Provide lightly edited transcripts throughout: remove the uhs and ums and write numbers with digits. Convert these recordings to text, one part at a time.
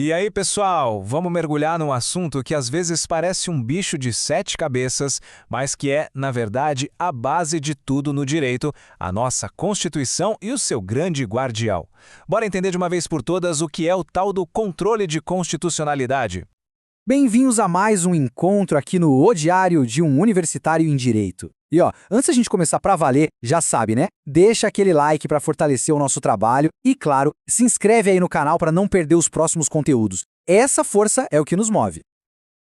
E aí, pessoal, vamos mergulhar num assunto que às vezes parece um bicho de 7 cabeças, mas que é, na verdade, a base de tudo no direito, a nossa Constituição e o seu grande guardião. Bora entender de uma vez por todas o que é o tal do controle de constitucionalidade. Bem-vindos a mais um encontro aqui no O Diário de um Universitário em Direito. E antes da gente começar pra valer, já sabe, né? Deixa aquele like para fortalecer o nosso trabalho e, claro, se inscreve aí no canal para não perder os próximos conteúdos. Essa força é o que nos move.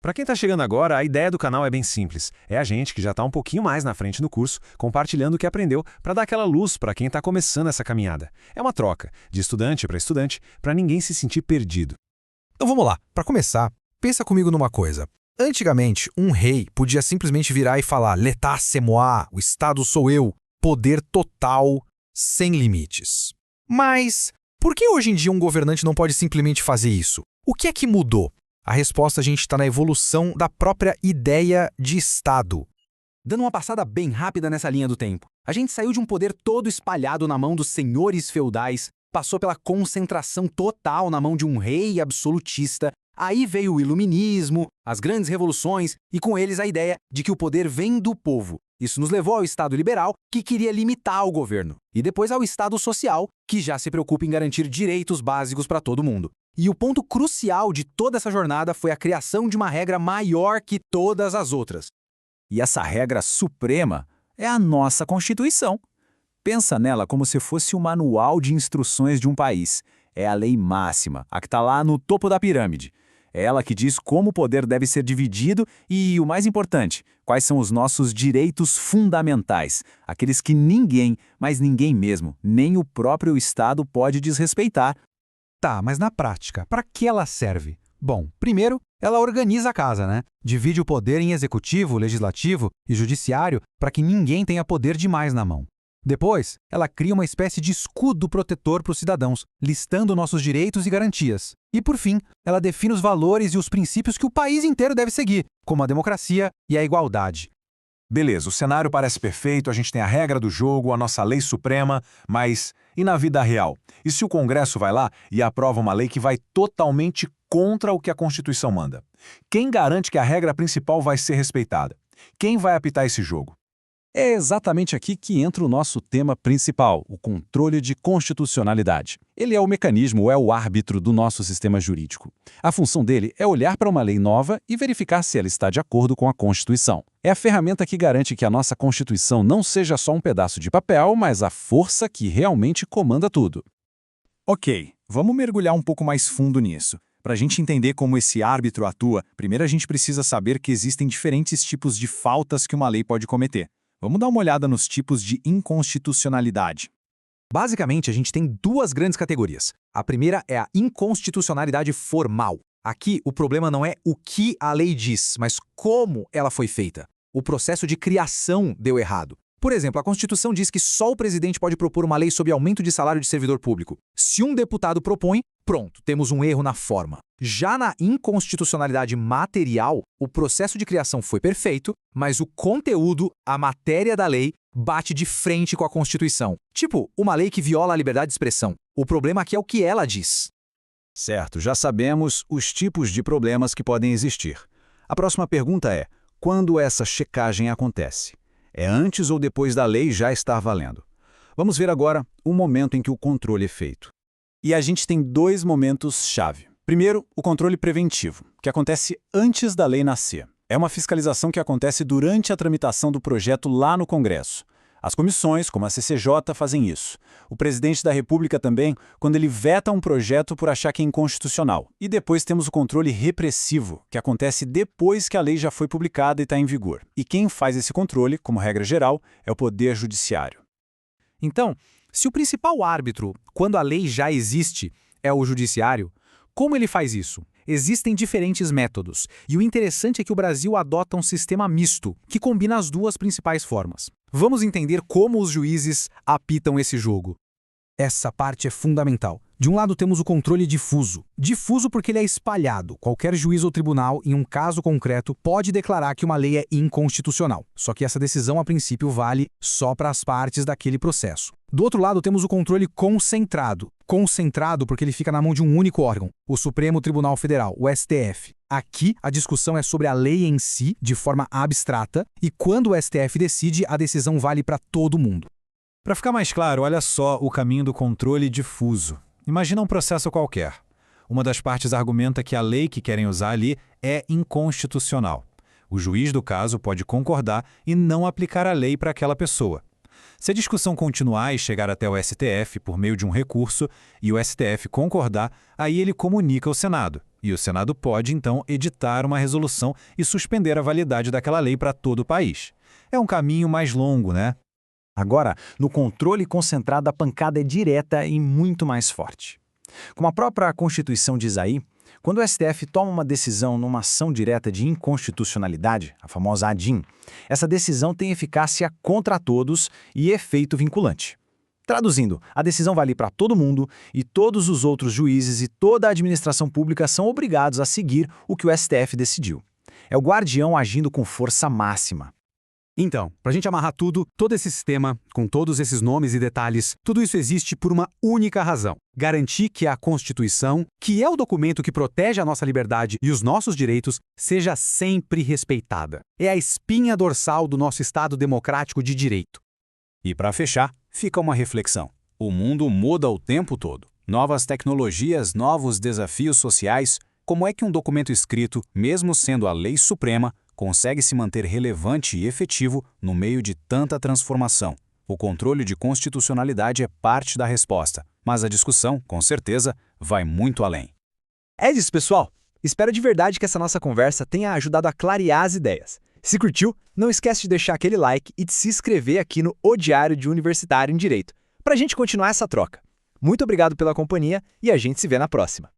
Para quem está chegando agora, a ideia do canal é bem simples. É a gente que já está um pouquinho mais na frente no curso, compartilhando o que aprendeu para dar aquela luz para quem está começando essa caminhada. É uma troca, de estudante, para ninguém se sentir perdido. Então vamos lá, para começar, pensa comigo numa coisa. Antigamente, um rei podia simplesmente virar e falar «L'état c'est moi», o Estado sou eu, poder total, sem limites. Mas por que hoje em dia um governante não pode simplesmente fazer isso? O que é que mudou? A resposta a gente está na evolução da própria ideia de Estado. Dando uma passada bem rápida nessa linha do tempo, a gente saiu de um poder todo espalhado na mão dos senhores feudais, passou pela concentração total na mão de um rei absolutista. Aí veio o iluminismo, as grandes revoluções e com eles a ideia de que o poder vem do povo. Isso nos levou ao Estado liberal, que queria limitar o governo, e depois ao Estado social, que já se preocupa em garantir direitos básicos para todo mundo. E o ponto crucial de toda essa jornada foi a criação de uma regra maior que todas as outras. E essa regra suprema é a nossa Constituição. Pensa nela como se fosse o manual de instruções de um país. É a lei máxima, a que está lá no topo da pirâmide. É ela que diz como o poder deve ser dividido e, o mais importante, quais são os nossos direitos fundamentais, aqueles que ninguém, mas ninguém mesmo, nem o próprio Estado pode desrespeitar. Tá, mas na prática, para que ela serve? Bom, primeiro, ela organiza a casa, né? Divide o poder em executivo, legislativo e judiciário para que ninguém tenha poder demais na mão. Depois, ela cria uma espécie de escudo protetor para os cidadãos, listando nossos direitos e garantias. E, por fim, ela define os valores e os princípios que o país inteiro deve seguir, como a democracia e a igualdade. Beleza, o cenário parece perfeito, a gente tem a regra do jogo, a nossa lei suprema, mas e na vida real? E se o Congresso vai lá e aprova uma lei que vai totalmente contra o que a Constituição manda? Quem garante que a regra principal vai ser respeitada? Quem vai apitar esse jogo? É exatamente aqui que entra o nosso tema principal, o controle de constitucionalidade. Ele é o mecanismo, é o árbitro do nosso sistema jurídico. A função dele é olhar para uma lei nova e verificar se ela está de acordo com a Constituição. É a ferramenta que garante que a nossa Constituição não seja só um pedaço de papel, mas a força que realmente comanda tudo. Ok, vamos mergulhar um pouco mais fundo nisso. Para a gente entender como esse árbitro atua, primeiro a gente precisa saber que existem diferentes tipos de faltas que uma lei pode cometer. Vamos dar uma olhada nos tipos de inconstitucionalidade. Basicamente, a gente tem duas grandes categorias. A primeira é a inconstitucionalidade formal. Aqui, o problema não é o que a lei diz, mas como ela foi feita. O processo de criação deu errado. Por exemplo, a Constituição diz que só o presidente pode propor uma lei sobre aumento de salário de servidor público. Se um deputado propõe, pronto, temos um erro na forma. Já na inconstitucionalidade material, o processo de criação foi perfeito, mas o conteúdo, a matéria da lei, bate de frente com a Constituição. Tipo, uma lei que viola a liberdade de expressão. O problema aqui é o que ela diz. Certo, já sabemos os tipos de problemas que podem existir. A próxima pergunta é: quando essa checagem acontece? É antes ou depois da lei já estar valendo? Vamos ver agora o momento em que o controle é feito. E a gente tem dois momentos-chave. Primeiro, o controle preventivo, que acontece antes da lei nascer. É uma fiscalização que acontece durante a tramitação do projeto lá no Congresso. As comissões, como a CCJ, fazem isso. O presidente da República também, quando ele veta um projeto por achar que é inconstitucional. E depois temos o controle repressivo, que acontece depois que a lei já foi publicada e está em vigor. E quem faz esse controle, como regra geral, é o Poder Judiciário. Então, se o principal árbitro, quando a lei já existe, é o Judiciário, como ele faz isso? Existem diferentes métodos, e o interessante é que o Brasil adota um sistema misto, que combina as duas principais formas. Vamos entender como os juízes apitam esse jogo. Essa parte é fundamental. De um lado temos o controle difuso. Difuso porque ele é espalhado. Qualquer juiz ou tribunal, em um caso concreto, pode declarar que uma lei é inconstitucional. Só que essa decisão, a princípio, vale só para as partes daquele processo. Do outro lado temos o controle concentrado. Concentrado porque ele fica na mão de um único órgão, o Supremo Tribunal Federal, o STF. Aqui, a discussão é sobre a lei em si, de forma abstrata, e quando o STF decide, a decisão vale para todo mundo. Para ficar mais claro, olha só o caminho do controle difuso. Imagina um processo qualquer. Uma das partes argumenta que a lei que querem usar ali é inconstitucional. O juiz do caso pode concordar e não aplicar a lei para aquela pessoa. Se a discussão continuar e chegar até o STF por meio de um recurso e o STF concordar, aí ele comunica ao Senado. E o Senado pode, então, editar uma resolução e suspender a validade daquela lei para todo o país. É um caminho mais longo, né? Agora, no controle concentrado, a pancada é direta e muito mais forte. Como a própria Constituição diz aí, quando o STF toma uma decisão numa ação direta de inconstitucionalidade, a famosa ADIM, essa decisão tem eficácia contra todos e efeito vinculante. Traduzindo, a decisão vale para todo mundo e todos os outros juízes e toda a administração pública são obrigados a seguir o que o STF decidiu. É o guardião agindo com força máxima. Então, para a gente amarrar tudo, todo esse sistema, com todos esses nomes e detalhes, tudo isso existe por uma única razão: garantir que a Constituição, que é o documento que protege a nossa liberdade e os nossos direitos, seja sempre respeitada. É a espinha dorsal do nosso Estado democrático de direito. E para fechar, fica uma reflexão. O mundo muda o tempo todo. Novas tecnologias, novos desafios sociais. Como é que um documento escrito, mesmo sendo a lei suprema, consegue se manter relevante e efetivo no meio de tanta transformação? O controle de constitucionalidade é parte da resposta, mas a discussão, com certeza, vai muito além. É isso, pessoal! Espero de verdade que essa nossa conversa tenha ajudado a clarear as ideias. Se curtiu, não esquece de deixar aquele like e de se inscrever aqui no O Diário de Universitário em Direito, para a gente continuar essa troca. Muito obrigado pela companhia e a gente se vê na próxima.